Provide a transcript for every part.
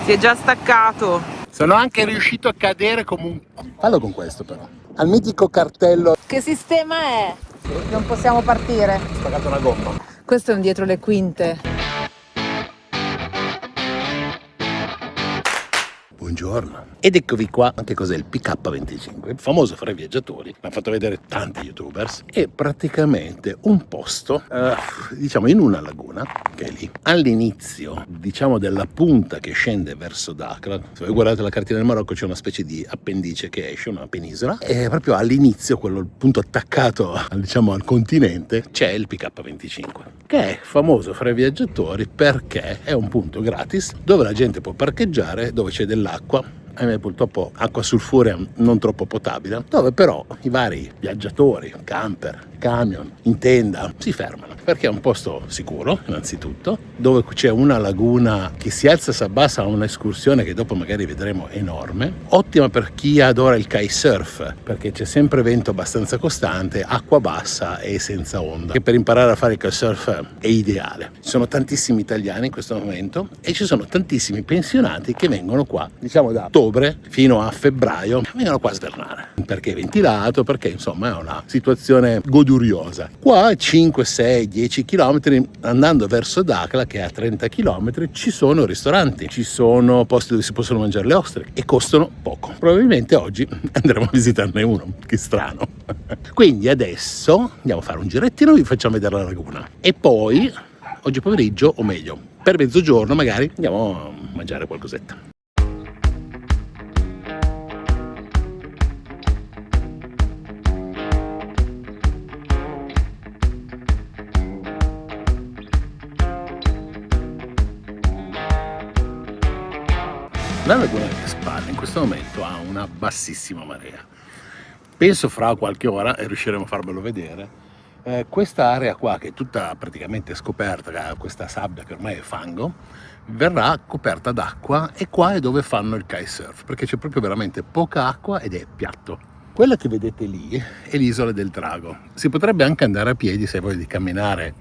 Si è già staccato. Sono anche riuscito a cadere come un... Fallo con questo però. Al mitico cartello. Che sistema è? Non possiamo partire. Ho spaccato una gomma. Questo è un dietro le quinte. Buongiorno. Ed eccovi qua anche cos'è il PK25, il famoso fra i viaggiatori. L'hanno fatto vedere tanti youtubers. È praticamente un posto, diciamo in una laguna, che è lì. All'inizio, diciamo della punta che scende verso Dakar, se voi guardate la cartina del Marocco c'è una specie di appendice che esce, una penisola, e proprio all'inizio, quello il punto attaccato diciamo al continente, c'è il PK25, che è famoso fra i viaggiatori perché è un punto gratis dove la gente può parcheggiare, dove c'è dell'acqua, ahimè purtroppo acqua sulfurea non troppo potabile, dove però i vari viaggiatori, camper, camion, in tenda si fermano perché è un posto sicuro innanzitutto, dove c'è una laguna che si alza e si abbassa a un'escursione che dopo magari vedremo enorme, ottima per chi adora il kitesurf perché c'è sempre vento abbastanza costante, acqua bassa e senza onda, che per imparare a fare il kitesurf è ideale. Ci sono tantissimi italiani in questo momento e ci sono tantissimi pensionati che vengono qua, diciamo da ottobre fino a febbraio, vengono qua a svernare perché è ventilato, perché insomma è una situazione goduriosa. Qua 5, 6, 10 km andando verso Dakhla, che è a 30 km, ci sono ristoranti, ci sono posti dove si possono mangiare le ostriche e costano poco. Probabilmente oggi andremo a visitarne uno, che strano. Quindi adesso andiamo a fare un girettino, vi facciamo vedere la laguna e poi oggi pomeriggio, o meglio per mezzogiorno magari, andiamo a mangiare qualcosetta. La laguna delle Spalle in questo momento ha una bassissima marea. Penso fra qualche ora riusciremo a farvelo vedere. Questa area qua, che è tutta praticamente scoperta, questa sabbia che ormai è fango, verrà coperta d'acqua e qua è dove fanno il kitesurf, perché c'è proprio veramente poca acqua ed è piatto. Quella che vedete lì è l'isola del Drago. Si potrebbe anche andare a piedi se voi di camminare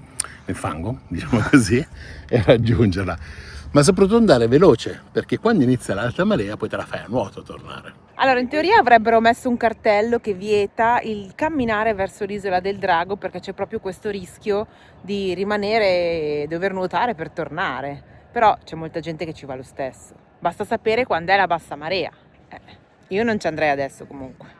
nel fango, diciamo così, e raggiungerla. Ma soprattutto andare veloce, perché quando inizia l'alta marea poi te la fai a nuoto a tornare. Allora, in teoria avrebbero messo un cartello che vieta il camminare verso l'isola del Drago perché c'è proprio questo rischio di rimanere e dover nuotare per tornare. Però c'è molta gente che ci va lo stesso. Basta sapere quando è la bassa marea. Io non ci andrei adesso comunque.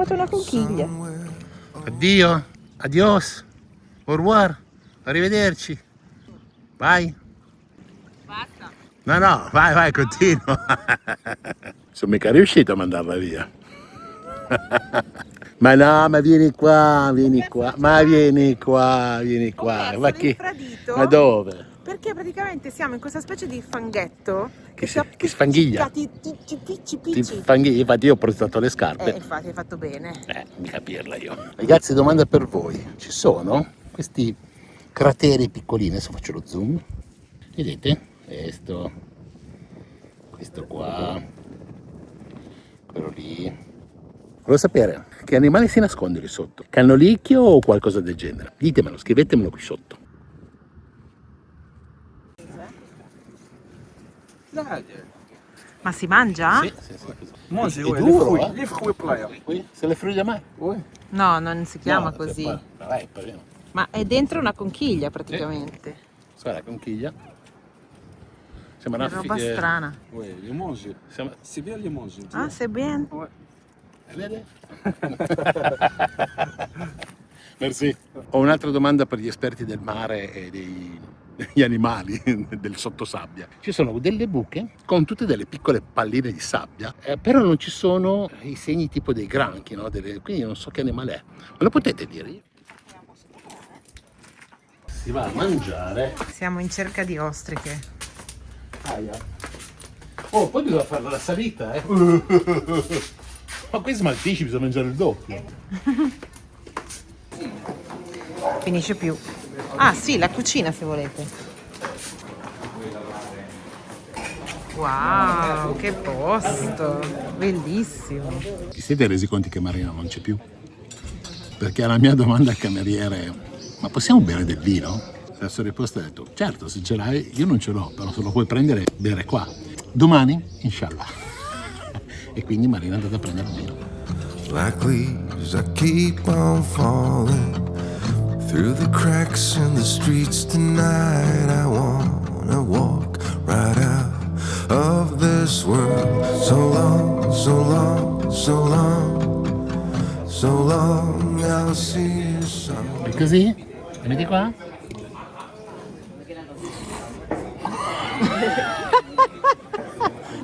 Una conchiglia. Addio, adios, au revoir, arrivederci. Vai. Basta. No, vai, continua. Sono mica riuscito a mandarla via. Ma no, ma vieni qua, ma vieni qua. Ma che? Ma dove? Perché praticamente siamo in questa specie di fanghetto che sfanghiglia. Infatti io ho portato le scarpe. Infatti hai fatto bene. Mi capirla io. Ragazzi, domanda per voi. Ci sono questi crateri piccolini, adesso faccio lo zoom. Vedete? Questo qua, quello lì. Volevo sapere che animali si nasconde lì sotto. Cannolicchio o qualcosa del genere? Ditemelo, scrivetemelo qui sotto. Ma si mangia? Sì. Manger, È ouais, duro, les fruits plats. Oui, c'est le fruit de mer. Ouais. No, non si chiama No, così. Vai, parliamo. Ma è dentro una conchiglia praticamente. Guarda, conchiglia. Sembra Una roba strana. Ouais, les manger. C'est bien les manger. Ah, c'est bien. Ouais. Vede? Merci. Ho un'altra domanda per gli esperti del mare e degli animali del sottosabbia. Ci sono delle buche con tutte delle piccole palline di sabbia, però non ci sono i segni tipo dei granchi, no? Quindi non so che animale è. Me lo potete dire? Si va a mangiare. Siamo in cerca di ostriche. Oh, poi bisogna fare la salita, eh? Ma quei smaltisci bisogna mangiare il doppio. Finisce più. Ah sì, la cucina se volete. Wow, che posto, bellissimo. Ti siete resi conto che Marina non c'è più? Perché alla mia domanda al cameriere, ma possiamo bere del vino? La sua risposta ha detto, certo, se ce l'hai, io non ce l'ho, però se lo puoi prendere, bere qua. Domani, inshallah. E quindi Marina è andata a prendere il vino. Like leaves, I keep on falling through the cracks in the streets tonight. I wanna walk right out of this world. So long, so long, so long, so long, I'll see you soon. E così? Venite qua?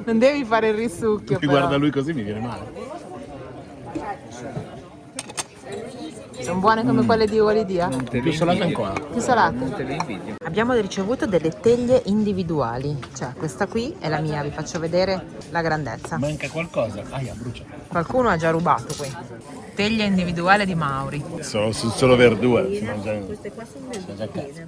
Non devi fare il risucchio, Mi però. guarda lui così mi viene male. Sono buone come quelle di Uolidia? Più salata ancora. Più salate. Abbiamo ricevuto delle teglie individuali. Cioè, questa qui è la mia, vi faccio vedere la grandezza. Manca qualcosa. Aia, brucia. Qualcuno ha già rubato qui. Teglia individuale di Mauri. Sono solo verdure. Queste qua sono verdure.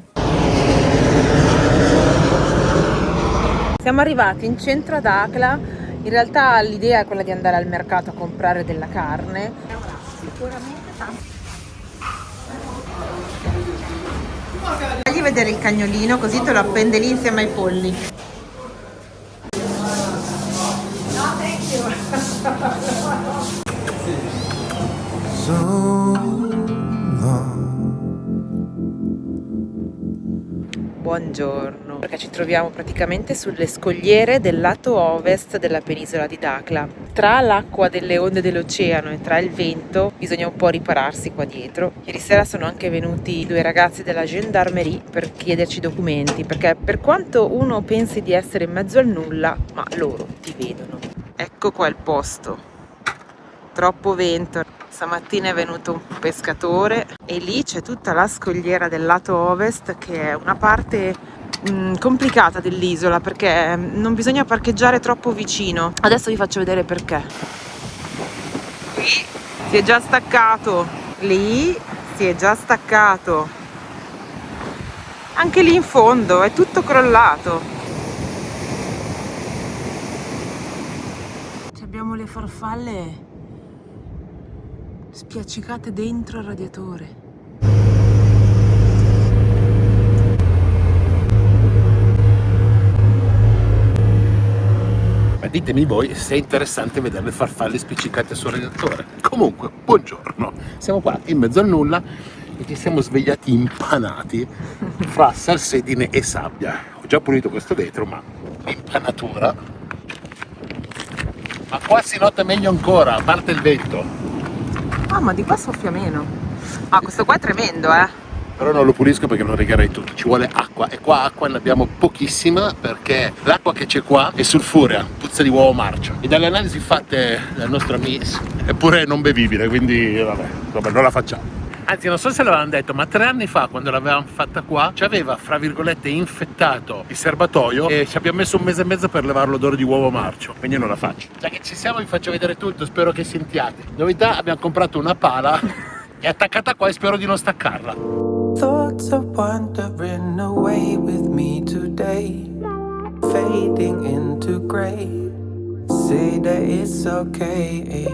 Siamo arrivati in centro ad Akla. In realtà l'idea è quella di andare al mercato a comprare della carne. Sicuramente tanto. Fagli vedere il cagnolino così te lo appende lì insieme ai polli. So long. Buongiorno, perché ci troviamo praticamente sulle scogliere del lato ovest della penisola di Dakhla. Tra l'acqua delle onde dell'oceano e tra il vento bisogna un po' ripararsi qua dietro. Ieri sera sono anche venuti 2 ragazzi della gendarmerie per chiederci documenti, perché per quanto uno pensi di essere in mezzo al nulla, ma loro ti vedono. Ecco qua il posto. Troppo vento. Stamattina è venuto un pescatore e lì c'è tutta la scogliera del lato ovest, che è una parte complicata dell'isola, perché non bisogna parcheggiare troppo vicino. Adesso vi faccio vedere perché. Qui si è già staccato, lì si è già staccato, anche lì in fondo è tutto crollato. Abbiamo le farfalle spiaccicate dentro il radiatore. Ma ditemi voi se è interessante vedere le farfalle spiccicate sul radiatore. Comunque, buongiorno. Siamo qua in mezzo al nulla e ci siamo svegliati impanati fra salsedine e sabbia. Ho già pulito questo vetro, ma l'impanatura. Ma qua si nota meglio ancora, a parte il vento. Ah, ma di qua soffia meno. Ah, questo qua è tremendo, Però non lo pulisco perché non regherei tutto, ci vuole acqua e qua acqua ne abbiamo pochissima perché l'acqua che c'è qua è sulfurea, puzza di uovo marcio e dalle analisi fatte dal nostro amico è pure non bevibile, quindi vabbè, non la facciamo. Anzi, non so se l'avevano detto, ma 3 anni fa, quando l'avevamo fatta qua, ci aveva, fra virgolette, infettato il serbatoio e ci abbiamo messo 1 mese e mezzo per levare l'odore di uovo marcio, quindi non la faccio. Già che ci siamo vi faccio vedere tutto, spero che sentiate. Novità, abbiamo comprato una pala, è attaccata qua e spero di non staccarla. Thoughts are wandering away with me today, fading into grey. Say that it's okay,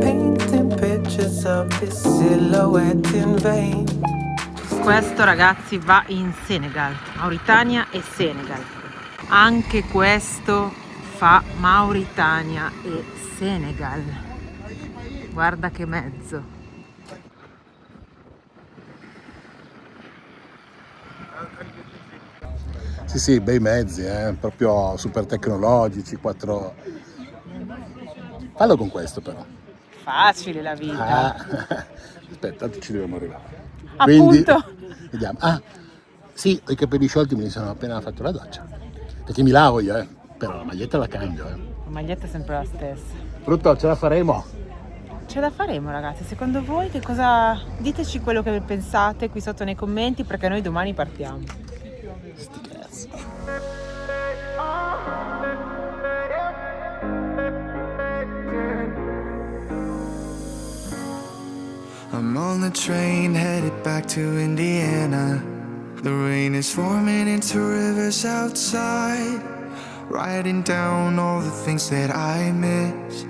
painting pictures of this silhouette in vain. Questo, ragazzi, va in Senegal, Mauritania e Senegal. Anche questo fa Mauritania e Senegal. Guarda che mezzo. Sì, bei mezzi, proprio super tecnologici, 4... Fallo con questo però. Facile la vita. Aspetta, ci dobbiamo arrivare. Appunto. Quindi, vediamo. Ah, sì, ho i capelli sciolti, me li sono appena fatto la doccia. Perché mi lavo io, però la maglietta la cambio, La maglietta è sempre la stessa. Brutto, ce la faremo? Ce la faremo, ragazzi. Secondo voi che cosa... Diteci quello che pensate qui sotto nei commenti, perché noi domani partiamo. Sti cazzi. I'm I'm on the train headed back to Indiana. The rain is forming into rivers outside, writing down all the things that I miss,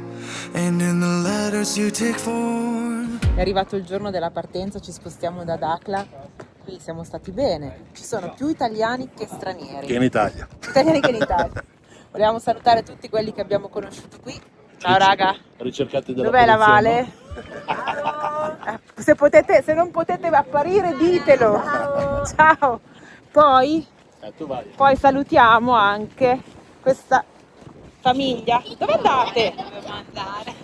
and in the letters you take form. È arrivato il giorno della partenza, ci spostiamo da Dakla. Qui siamo stati bene, ci sono più italiani che stranieri. Che in Italia. Italiani che in Italia. Volevamo salutare tutti quelli che abbiamo conosciuto qui. Ciao raga. Ricercati dalla Dov'è la polizia, Vale? Se non potete apparire, ditelo. Ciao. Poi Tu vai. salutiamo anche questa famiglia. Dove andate? Dove andare?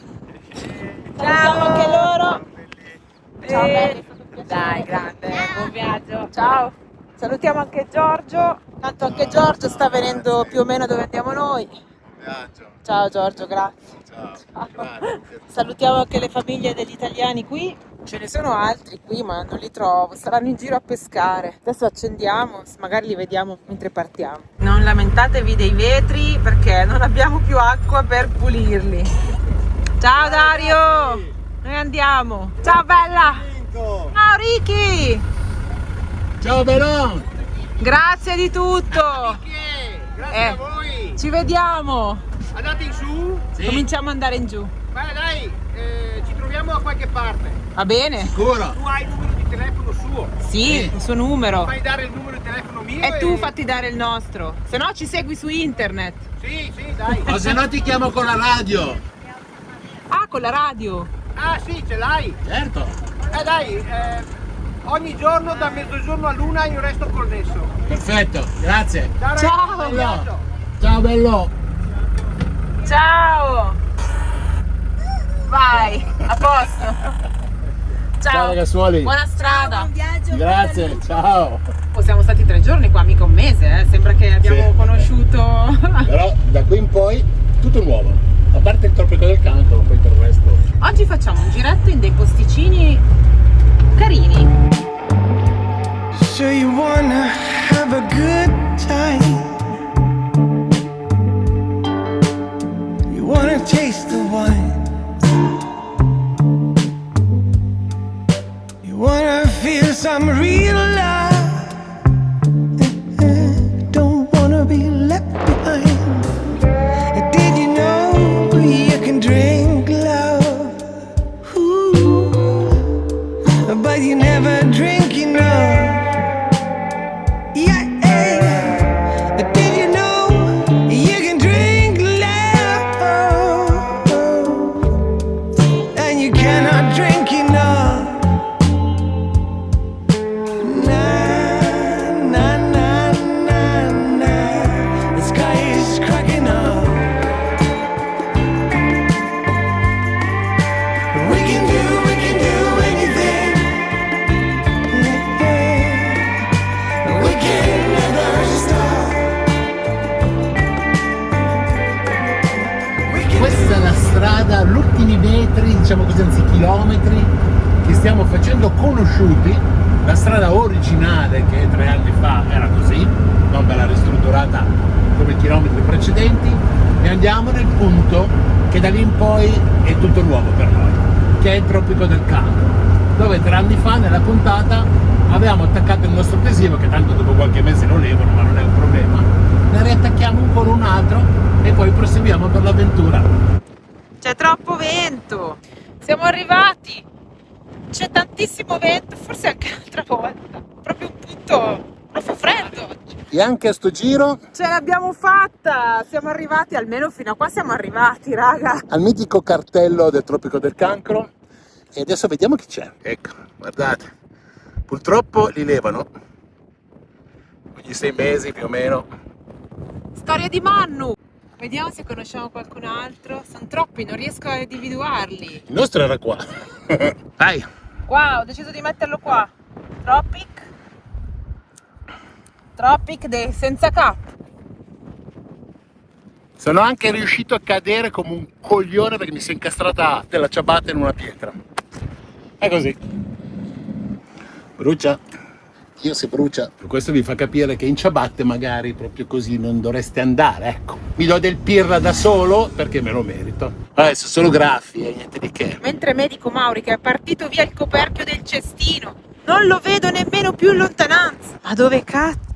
Salutiamo anche loro. Ciao belli. Dai, grande, buon viaggio. Ciao. Salutiamo anche Giorgio. Tanto anche Giorgio sta venendo più o meno dove andiamo noi. Ciao Giorgio, grazie. Ciao. Salutiamo anche le famiglie degli italiani qui. Ce ne sono altri qui, ma non li trovo. Saranno in giro a pescare. Adesso accendiamo, magari li vediamo mentre partiamo. Non lamentatevi dei vetri perché non abbiamo più acqua per pulirli. Ciao Dario! Noi andiamo. Ciao bella! Ciao Ricky! Ciao Benon! Grazie di tutto! Grazie a voi! Ci vediamo! Andate in su? Cominciamo ad andare in giù. Beh dai, ci troviamo a qualche parte. Va bene? Sicuro? Tu hai il numero di telefono suo. Sì, il suo numero. Fai dare il numero di telefono mio E tu fatti dare il nostro. Se no ci segui su internet. Sì, dai. O se no ti chiamo con la radio. Ah, con la radio. Ah sì, ce l'hai. Certo. Dai, ogni giorno da mezzogiorno all'una io resto connesso. Perfetto, grazie. Ciao. Buon viaggio. Ciao bello. Ciao. Vai, a posto. Ciao ragazzuoli. Buona strada. Grazie, ciao. Siamo stati 3 giorni qua, mica un mese, Sembra che abbiamo Sì. conosciuto. Però da qui in poi tutto nuovo. A parte il Tropico del Cancro, poi per il resto. Oggi facciamo un giretto in dei posticini carini. So you wanna have a good time, you wanna taste the wine, you wanna feel some real love, don't wanna be left behind. Did you know you can drink love? Ooh, but you never drink enough. Yeah, did you know you can drink love and you cannot drink enough? Na na na na na, the sky is cracking up. We can do anything. We can never stop. Questa è la strada, gli ultimi metri, diciamo così, anzi chilometri, che stiamo facendo conosciuti. La strada originale, che 3 anni fa era così, non ve l'ha ristrutturata come i chilometri precedenti, e andiamo nel punto che da lì in poi è tutto nuovo per noi, che è il Tropico del Cancro, dove 3 anni fa nella puntata avevamo attaccato il nostro adesivo, che tanto dopo qualche mese lo levano, ma non è un problema, ne riattacchiamo ancora un altro e poi proseguiamo per l'avventura. C'è troppo vento. Siamo arrivati. C'è tantissimo vento, forse anche l'altra volta. Proprio un punto, fa freddo oggi. E anche a sto giro Ce l'abbiamo fatta. Siamo arrivati, almeno fino a qua siamo arrivati, raga. al mitico cartello del Tropico del Cancro, e adesso vediamo chi c'è. Ecco, guardate, purtroppo li levano ogni 6 mesi più o meno. Storia di Mannu. Vediamo se conosciamo qualcun altro. Sono troppi, non riesco a individuarli. Il nostro era qua. Vai. Qua, ho deciso di metterlo qua. Tropic senza cap. Sono anche riuscito a cadere come un coglione perché mi si è incastrata della ciabatta in una pietra. È così. Brucia. io si brucia. Per questo vi fa capire che in ciabatte magari proprio così non dovreste andare, ecco. Mi do del pirla da solo perché me lo merito. Adesso solo graffi, niente di che. Mentre medico Mauri che è partito via il coperchio del cestino, non lo vedo nemmeno più in lontananza. Ma dove cazzo?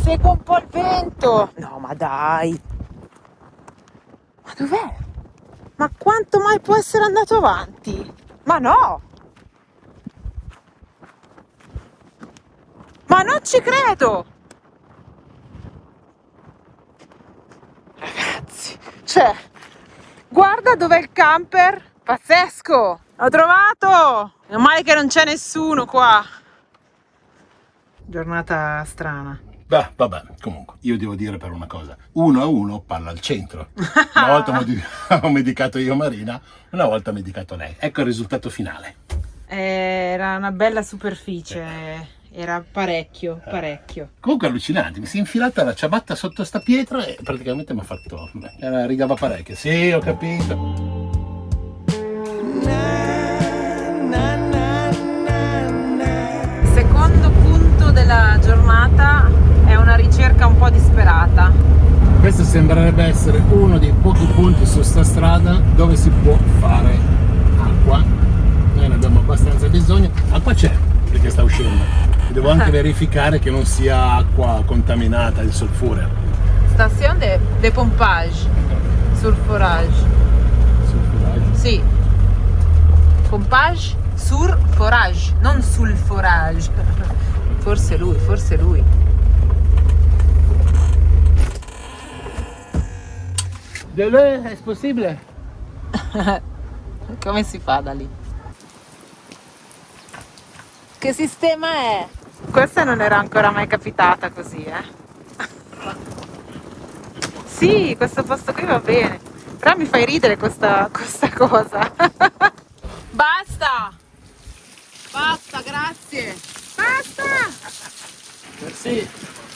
Segue un po' il vento. No, ma dai. Ma dov'è? Ma quanto mai può essere andato avanti? Ma no! Ma non ci credo! Ragazzi, cioè, guarda dov'è il camper. Pazzesco! L'ho trovato! Meno male che non c'è nessuno qua. Giornata strana. Beh, vabbè, comunque, io devo dire per una cosa. 1-1 palla al centro. Una volta ho medicato io Marina, una volta ho medicato lei. Ecco il risultato finale. Era una bella superficie. Era parecchio. Comunque allucinante, mi si è infilata la ciabatta sotto sta pietra e praticamente mi ha fatto... rigava parecchio. Sì, ho capito. Secondo punto della giornata è una ricerca un po' disperata. Questo sembrerebbe essere uno dei pochi punti su sta strada dove si può fare acqua. Noi ne abbiamo abbastanza bisogno. Acqua c'è, perché sta uscendo. Devo anche verificare che non sia acqua contaminata di solfure. Station de pompage. Sulforage. Sulfurage? Sì. Pompage sur forage, non sul forage. Forse lui. De là, è possibile? Come si fa da lì? Che sistema è? Questa non era ancora mai capitata così, Sì, questo posto qui va bene. Però mi fai ridere questa cosa. Basta! Basta, grazie! Basta! Merci.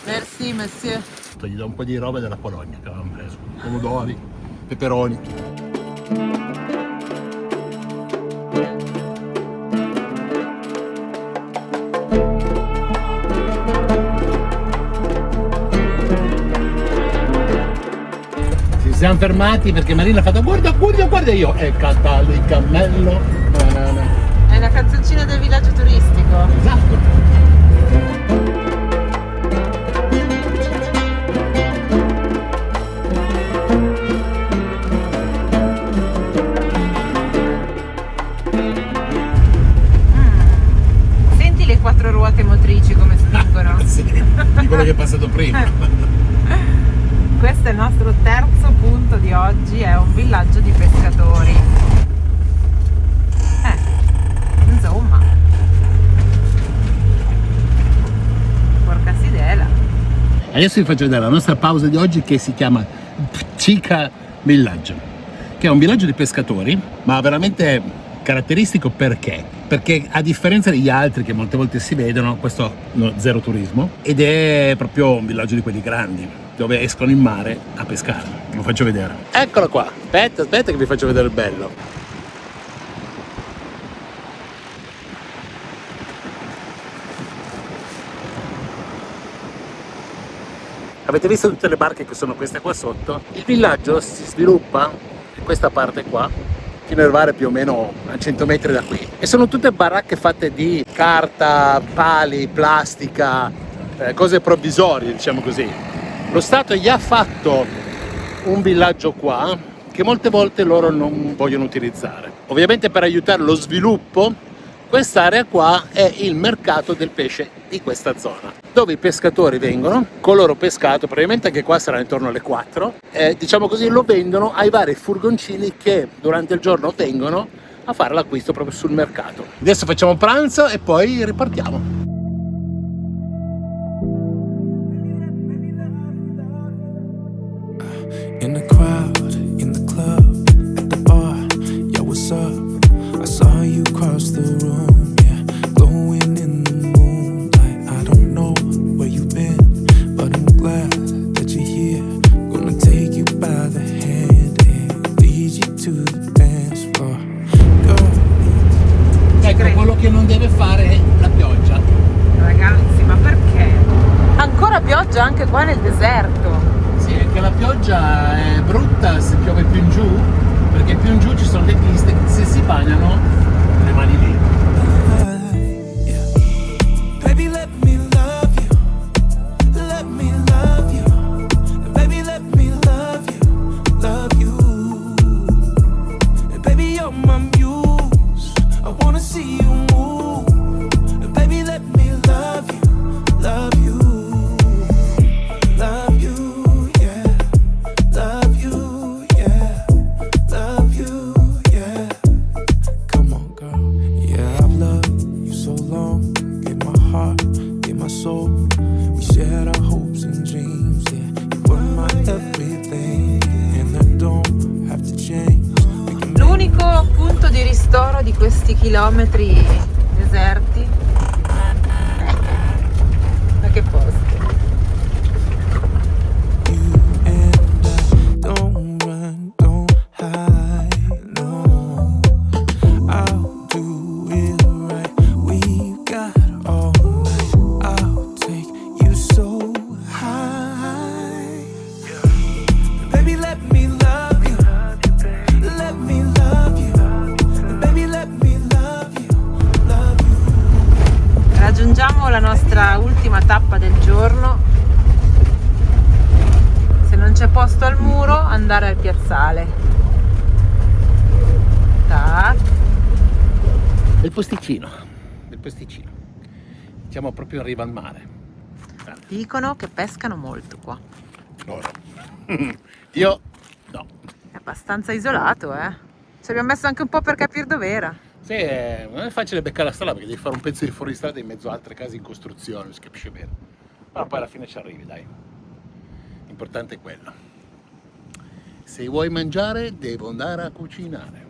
Merci, monsieur. Gli do un po' di roba della Polonia che avevamo preso. Pomodori, peperoni. Ci siamo fermati perché Marina ha fatto guarda io Catale il cammello. È la canzoncina del villaggio turistico. Esatto. Senti le quattro ruote motrici come spingono. Sì, di quello che è passato prima. Questo è il nostro terzo punto di oggi, è un villaggio di pescatori. Insomma. Porca sidela. Adesso vi faccio vedere la nostra pausa di oggi che si chiama Ptica Villaggio, che è un villaggio di pescatori, ma veramente caratteristico perché a differenza degli altri che molte volte si vedono, questo no, zero turismo, ed è proprio un villaggio di quelli grandi dove escono in mare a pescare. Ve lo faccio vedere. Eccolo qua, aspetta che vi faccio vedere il bello. Avete visto tutte le barche che sono queste qua sotto? Il villaggio si sviluppa in questa parte qua fino ad arrivare più o meno a 100 metri da qui, e sono tutte baracche fatte di carta, pali, plastica, cose provvisorie, diciamo così. Lo Stato gli ha fatto un villaggio qua che molte volte loro non vogliono utilizzare. Ovviamente per aiutare lo sviluppo, quest'area qua è il mercato del pesce di questa zona, dove i pescatori vengono con il loro pescato, probabilmente anche qua sarà intorno alle 4, diciamo così, lo vendono ai vari furgoncini che durante il giorno vengono a fare l'acquisto proprio sul mercato. Adesso facciamo pranzo e poi ripartiamo. In the crowd, in the club, at the bar, yo, what's up? I saw you cross the room, yeah, glowing in the moonlight. I don't know where you've been, but I'm glad that you're here. Gonna take you by the hand and lead you to the dance floor. Ecco, quello che non deve fare è la pioggia. Ragazzi, ma per la pioggia anche qua nel deserto. Sì, è che la pioggia è brutta se piove più in giù, perché più in giù ci sono le piste che se si bagnano le mani lì. Baby, let me love you. Let me love you. Baby, let me love you. Love you. Baby, you're my muse. I wanna see you move. Baby, let me love you. Love you. Love you, yeah. Love you, yeah. Love you, yeah. Come on, girl. Yeah, I've loved you so long. Gave my heart, gave my soul. We shared our hopes and dreams, yeah. You were my everything, and I don't have to change. L'unico punto di ristoro di questi chilometri deserti. Ma che posto. You and I don't run, don't hide, no. I'll do it right. We've got all night. I'll take you so high. Baby, let me love you. Let me love you. Baby, let me love you. Love you. Raggiungiamo la nostra ultima tappa del giorno. Se non c'è posto al muro, andare al piazzale. Tac. Il posticino, il posticino. Siamo proprio in riva al mare. Dicono che pescano molto qua. Loro. Io no. È abbastanza isolato, eh. Ci abbiamo messo anche un po' per capire dov'era. Sì, non è facile beccare la strada perché devi fare un pezzo di fuoristrada in mezzo a altre case in costruzione, non si capisce bene. Però poi alla fine ci arrivi, dai. L'importante è quello. Se vuoi mangiare, devo andare a cucinare.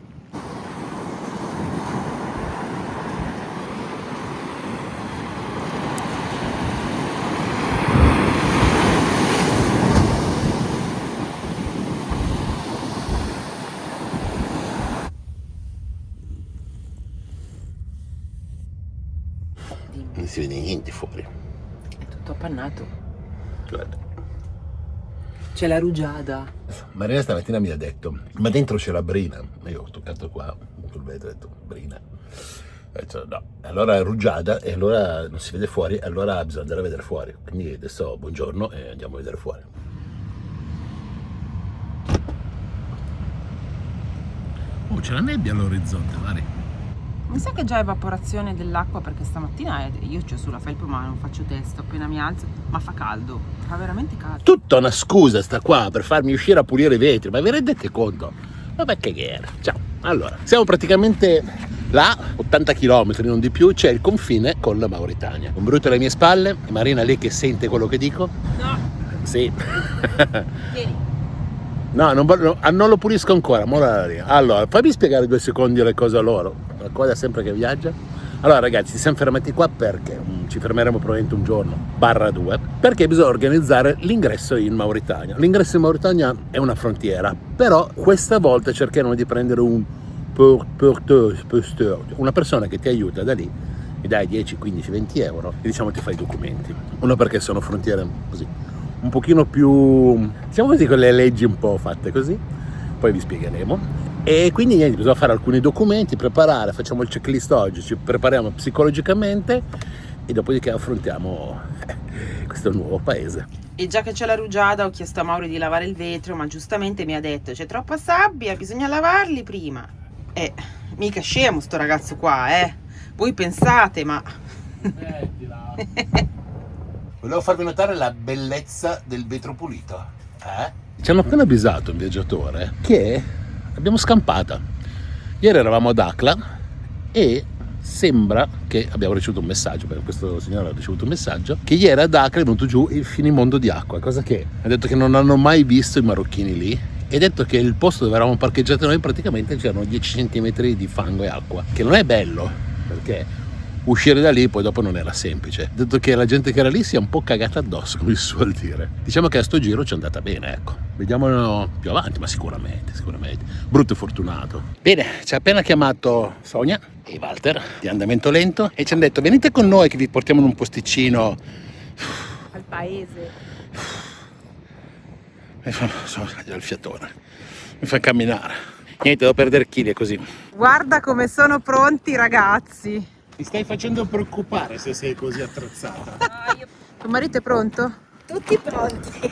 Non si vede niente fuori. È tutto appannato. Guarda. C'è la rugiada. Marina stamattina mi ha detto, ma dentro c'è la brina. E io ho toccato qua sul vetro e ho detto, brina. Ho detto, no. Allora è rugiada e allora non si vede fuori, allora bisogna andare a vedere fuori. Quindi adesso buongiorno e andiamo a vedere fuori. Oh, c'è la nebbia all'orizzonte, Mari. Mi sa che già evaporazione dell'acqua perché stamattina io c'ho sulla felpa ma non faccio testo, appena mi alzo, ma fa caldo, fa veramente caldo. Tutta una scusa sta qua per farmi uscire a pulire i vetri, ma vi rendete conto? Vabbè che era. Ciao. Allora, siamo praticamente là, 80 km, non di più, c'è il confine con la Mauritania. Un brutto alle mie spalle, Marina lì che sente quello che dico? No. Sì. Vieni. No, non lo pulisco ancora, allora, fammi spiegare 2 secondi le cose a loro. La cosa sempre che viaggia. Allora ragazzi, ci siamo fermati qua perché ci fermeremo probabilmente un giorno, /2, perché bisogna organizzare l'ingresso in Mauritania. L'ingresso in Mauritania è una frontiera, però questa volta cercheremo di prendere un porteur, una persona che ti aiuta da lì, mi dai 10, 15, 20 euro e diciamo ti fai i documenti. Uno perché sono frontiere così, un pochino più, diciamo così, con le leggi un po' fatte così, poi vi spiegheremo. E quindi niente, bisogna fare alcuni documenti, preparare, facciamo il checklist oggi, ci prepariamo psicologicamente e dopodiché affrontiamo questo nuovo paese. E già che c'è la rugiada ho chiesto a Mauro di lavare il vetro, ma giustamente mi ha detto c'è troppa sabbia, bisogna lavarli prima. Mica scemo sto ragazzo qua, Voi pensate, ma... Volevo farvi notare la bellezza del vetro pulito. Ci hanno appena avvisato un viaggiatore che abbiamo scampata. Ieri eravamo ad Akla e sembra che abbiamo ricevuto un messaggio, perché questo signore ha ricevuto un messaggio, che ieri ad Acre è venuto giù il finimondo di acqua, cosa che ha detto che non hanno mai visto i marocchini lì, e ha detto che il posto dove eravamo parcheggiati noi praticamente c'erano 10 cm di fango e acqua, che non è bello, perché uscire da lì poi dopo non era semplice. Ha detto che la gente che era lì si è un po' cagata addosso, come si suol dire. Diciamo che a sto giro ci è andata bene, ecco. Vediamolo più avanti, ma sicuramente. Brutto e fortunato. Bene, ci ha appena chiamato Sonia e Walter di andamento lento e ci hanno detto venite con noi che vi portiamo in un posticino paese. Mi fa, sono già il fiatone, mi fa camminare. Niente, devo perdere chili, è così. Guarda come sono pronti i ragazzi. Mi stai facendo preoccupare se sei così attrezzata. Tuo marito è pronto? Tutti pronti.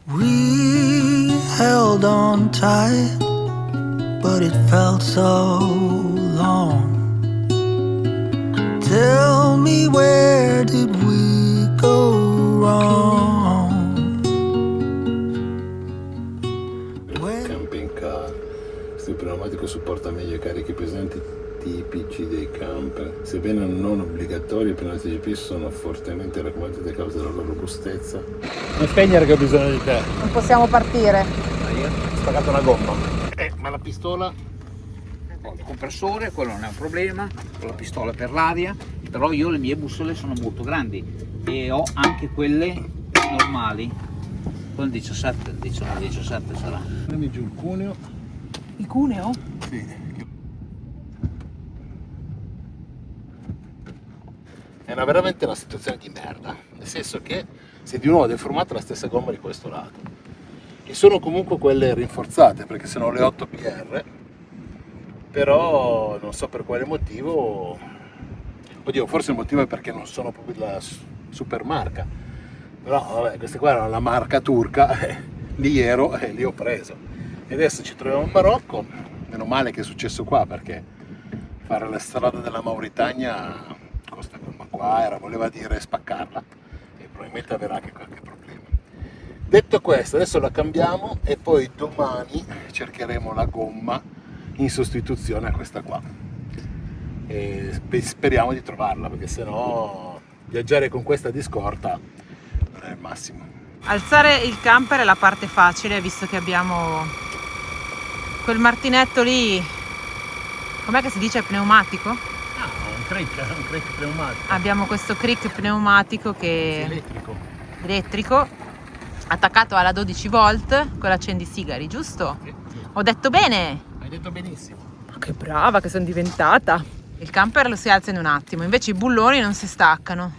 We held on tight, but it felt so long. Tell me, where did we go wrong? Camping car. Questo pneumatico supporta meglio i carichi pesanti tipici dei camper. Sebbene non obbligatori, i pneumatici GP sono fortemente raccomandati a causa della loro robustezza. Non spegnere che ho bisogno di te. Non possiamo partire. Ho spaccato una gomma. Ma la pistola? Il compressore, quello non è un problema, con la pistola per l'aria, però io le mie bussole sono molto grandi e ho anche quelle normali. Con 17 sarà. Prendi giù il cuneo. Il cuneo? Sì. È veramente una situazione di merda, nel senso che sei di nuovo deformata la stessa gomma di questo lato, che sono comunque quelle rinforzate perché sono le 8 PR, però non so per quale motivo. Oddio, forse il motivo è perché non sono proprio la super marca, però vabbè, questa qua era la marca turca, lì ero e lì ho preso. E adesso ci troviamo in Marocco, meno male che è successo qua, perché fare la strada della Mauritania costa come qua, voleva dire spaccarla e probabilmente avrà anche qualche problema. Detto questo, adesso la cambiamo e poi domani cercheremo la gomma in sostituzione a questa qua e speriamo di trovarla, perché sennò viaggiare con questa di scorta non è il massimo. Alzare il camper è la parte facile, visto che abbiamo quel martinetto lì, com'è che si dice, pneumatico? Un crick pneumatico. Abbiamo questo crick pneumatico che Elettrico. elettrico, attaccato alla 12 volt con l'accendisigari, giusto? Sì. Ho detto bene? Hai detto benissimo. Ma che brava che sono diventata! Il camper lo si alza in un attimo, invece i bulloni non si staccano.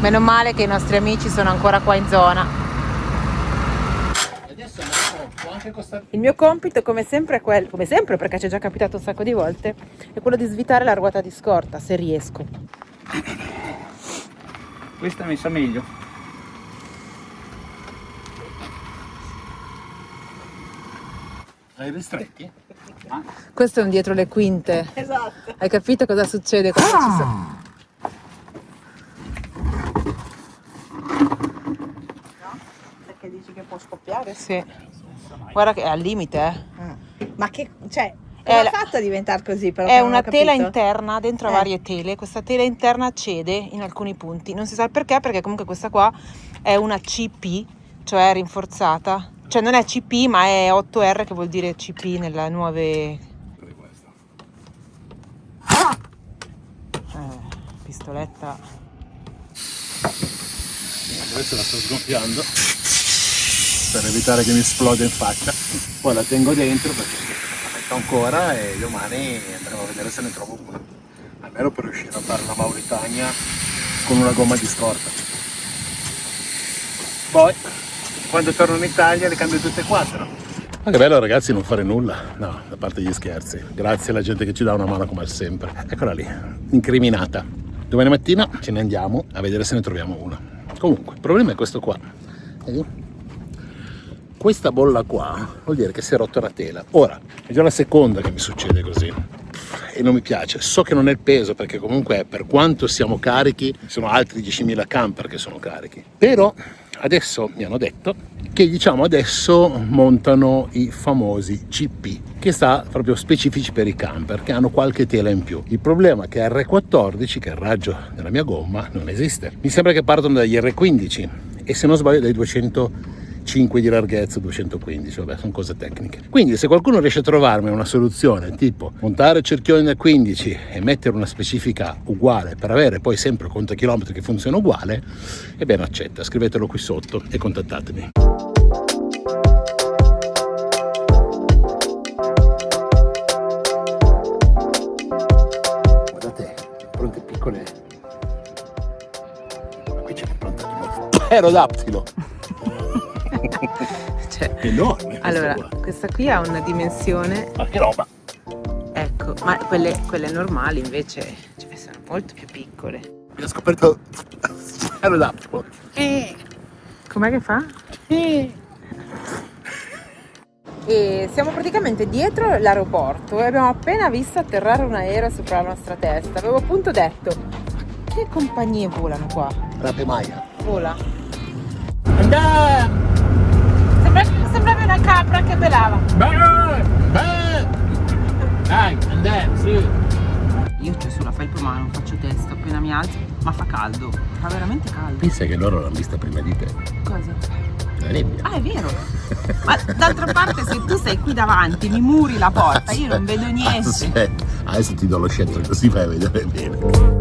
Meno male che i nostri amici sono ancora qua in zona. Adesso può anche costare. Il mio compito, come sempre, è quello, come sempre perché ci è già capitato un sacco di volte, è quello di svitare la ruota di scorta, se riesco. Questa mi sa meglio. Hai ristretti? Questo è un dietro le quinte. Esatto. Hai capito cosa succede quando ci sono? Perché dici che può scoppiare? Sì. Guarda che è al limite, Ma che, cioè, come È è la- fatta a diventare così? Però È che non ho una tela capito? interna, dentro a varie tele. Questa tela interna cede in alcuni punti. Non si sa il perché comunque questa qua è una CP, cioè rinforzata. Cioè non è CP, ma è 8R, che vuol dire CP nelle nuove pistoletta. Adesso la sto sgonfiando per evitare che mi esplode in faccia, poi la tengo dentro perché la metto ancora e domani andremo a vedere se ne trovo una, almeno per riuscire a fare la Mauritania con una gomma di scorta. Poi quando torno in Italia le cambio tutte e quattro. Ma che bello ragazzi non fare nulla, no, da parte gli scherzi, grazie alla gente che ci dà una mano come sempre. Eccola lì, incriminata. Domani mattina ce ne andiamo a vedere se ne troviamo una. Comunque, il problema è questo qua. Vedi? Questa bolla qua vuol dire che si è rotta la tela. Ora, è già la seconda che mi succede così e non mi piace. So che non è il peso, perché comunque per quanto siamo carichi, sono altri 10.000 camper che sono carichi. Però adesso mi hanno detto che adesso montano i famosi CP, che sta proprio specifici per i camper, che hanno qualche tela in più. Il problema è che R14, che è il raggio della mia gomma, non esiste. Mi sembra che partono dagli R15 e se non sbaglio dai 250 5 di larghezza, 215, vabbè, sono cose tecniche. Quindi se qualcuno riesce a trovarmi una soluzione tipo montare cerchioni da 15 e mettere una specifica uguale per avere poi sempre il contachilometri che funziona uguale, ebbene accetta, scrivetelo qui sotto e contattatemi. Guardate, pronte piccole. Qui c'è pronta aerodattilo. Cioè, Enorme. allora, questa qui ha una dimensione, Ma che roba! ecco, ma quelle normali invece, cioè, sono molto più piccole. Mi ha scoperto aerodattilo. Com'è che fa? E siamo praticamente dietro l'aeroporto e abbiamo appena visto atterrare un aereo sopra la nostra testa. Avevo appunto detto, ma che compagnie volano qua? Rape Maia. Vola. Sembravi una capra che belava. Dai, andiamo, sì. Io c'ho sulla felpa ma non faccio testo, appena mi alzo, ma fa caldo, fa veramente caldo. Pensa che loro l'hanno vista prima di te. Cosa? La nebbia. Ah, è vero. Ma d'altra parte se tu sei qui davanti, mi muri la porta, io non vedo niente. Aspetta, adesso ti do lo scettro così fai a vedere bene.